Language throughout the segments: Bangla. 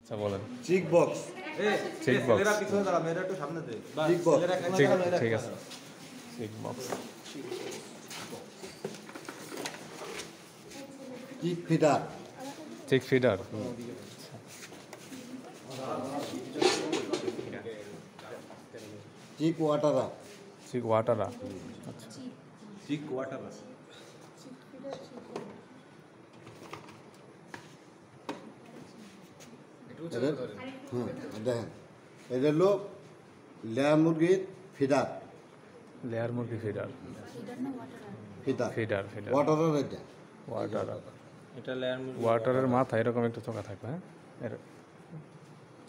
আচ্ছা বলেন। চিক বক্স। চিক বক্স। ছেলেরা পিছনে দাঁড়া, মেয়েরা একটু সামনে দে। চিক বক্স। ছেলেরা এখানে ঠিক দাঁড়া, মেয়েরা ঠিক এখানে আছে। দাঁড়া। Chick box. Chick feeder. Chick feeder. Chick waterer. Chick waterer. আচ্ছা চিক ওয়াটার আছে। দেখেন এটা হলো লেয়ার মুরগির ফিডার। লেয়ার মুরগি feeder. Feeder feeder feeder. Waterer এটা ওয়াটার। এটা লেয়ার মুরগি। ওয়াটারের মাথা এরকম একটু চোখা থাকবে, হ্যাঁ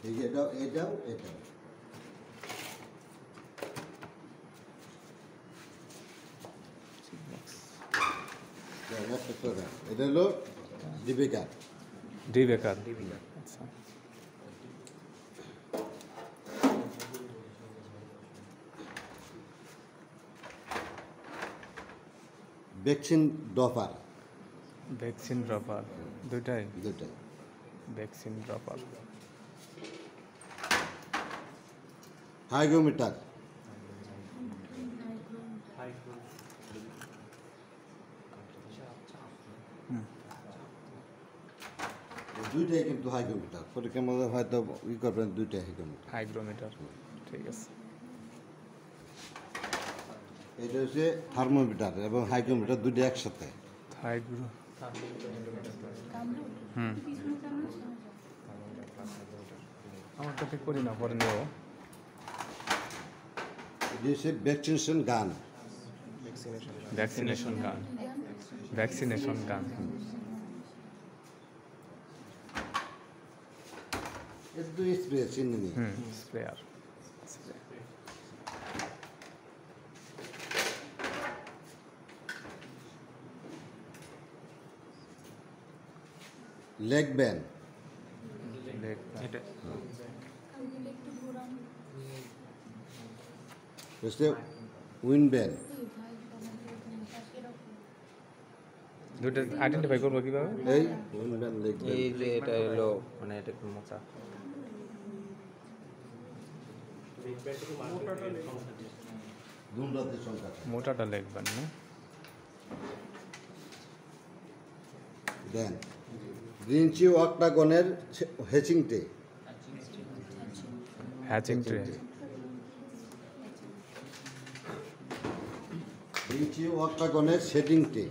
এই যে এটাও এটাও এটাও এটা হলো দীপিকা। ডি বেকার। আচ্ছা ভ্যাকসিন ড্রপার। Vaccine dropper. দুইটাই দুটাই। Vaccine dropper. হাইগ্রোমিটার। দুইটাই কিন্তু হাইগ্রোমিটার। পরীক্ষার মধ্যে হয়তো ই করবেন দুইটাই হাইগ্রোমিটার। হাইগ্রোমিটার। ঠিক আছে। এটা হচ্ছে থার্মোমিটার এবং হাইগ্রোমিটার দুটো একসাথে। হাইগ্রো। হুম আমার তো ঠিক করি না, পরে নেব। এটা হচ্ছে ভ্যাকসিনেশন গান। ভ্যাকসিনেশন গান। ভ্যাকসিনেশন গান। এটা তো স্প্রে চিনি নি। স্প্রেয়ার। লেগ ব্যান। এটা হচ্ছে উইন্ড ব্যান। দুটো আইডেন্টিফাই করবো কিভাবে? এই উইন্ড ব্যান লেগ ব্যান। এই যে এটা হলো মানে এটা একটু মোটা। ধুমরাতের সংখ্যা। মোটাটা লিখবেন না। দেন গ্রিনচি অক্টাগনের হ্যাচিং ট্রে। Hatching tray. গ্রিনচি অক্টাগনের সেটিং ট্রে।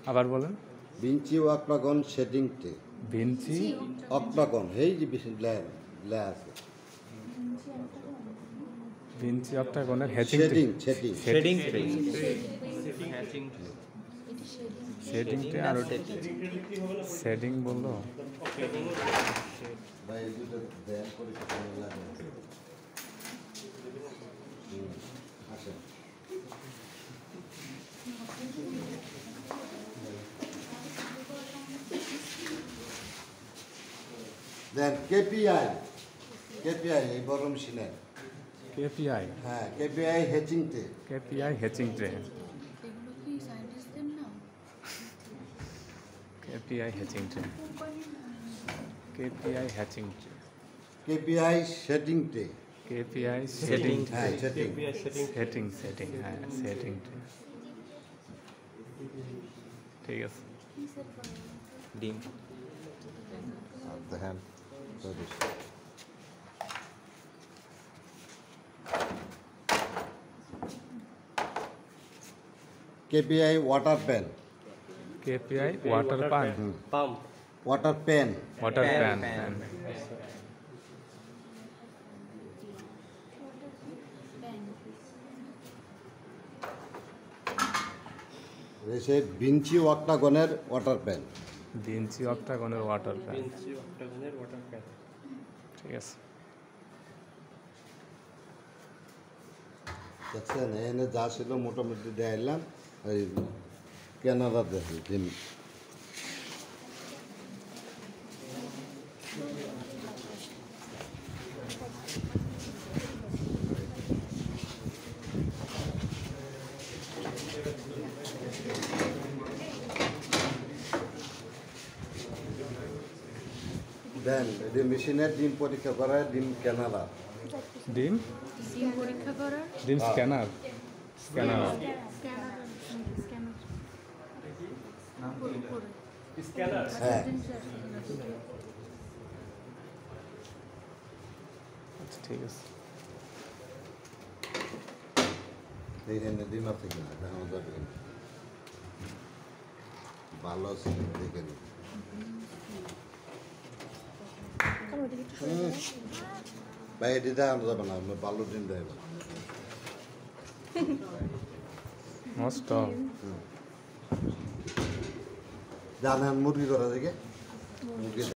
আবার বলেন। Vinci octagon setting tray. Vinci octagon এই যে বেশি লেয়ার লেয়ার আছে। ভিঞ্চি অক্টাগনের hatching setting setting shading tray. Setting tray আর শেডিং বললো। ভাই এই দুটো দেন করে লাগে। আসেন দেন কেপিআই। কেপিআই এই বড় মেশিনের। কেপিআই। হ্যাঁ KPI hatching tray. KPI hatching tray. এগুলো কি সায়েন্টিস্টদের না? KPI hatching tray. KPI hatching tray. KPI setting tray. KPI setting. হ্যাঁ সেটিং। সেটিং সেটিং হ্যাঁ সেটিং ট্রে। ঠিক আছে। ডিম। দেখেন KPI water pan. KPI water pan. Pump. Water pan. Water pan. Pan. রয়েছে ভিঞ্চি অক্টাগনের ওয়াটার প্যান। ভিঞ্চি অক্টাগনের ওয়াটার প্যান। ঠিক আছে। দেখছেন এখানে যা ছিল মোটামুটি দেখাইলাম। এই কেনাডা দেখেন দেন এটি মেশিনের ডিম পরীক্ষা করায় ডিম কেনারা ডিম সিম পরীক্ষা করার ডিম স্ক্যানার স্ক্যানার স্ক্যানার উপরে হ্যাঁ আচ্ছা ঠিক আছে এইখানে ডিম আছে কিনা দেখানো যাবে কিনা ভালো আছে কিনা দেখে নিন ভাই এটি দেখানো যাবে না আপনি ভালো ডিম দেবেন মস্ত জানেন মুরগি করা থেকে মুরগি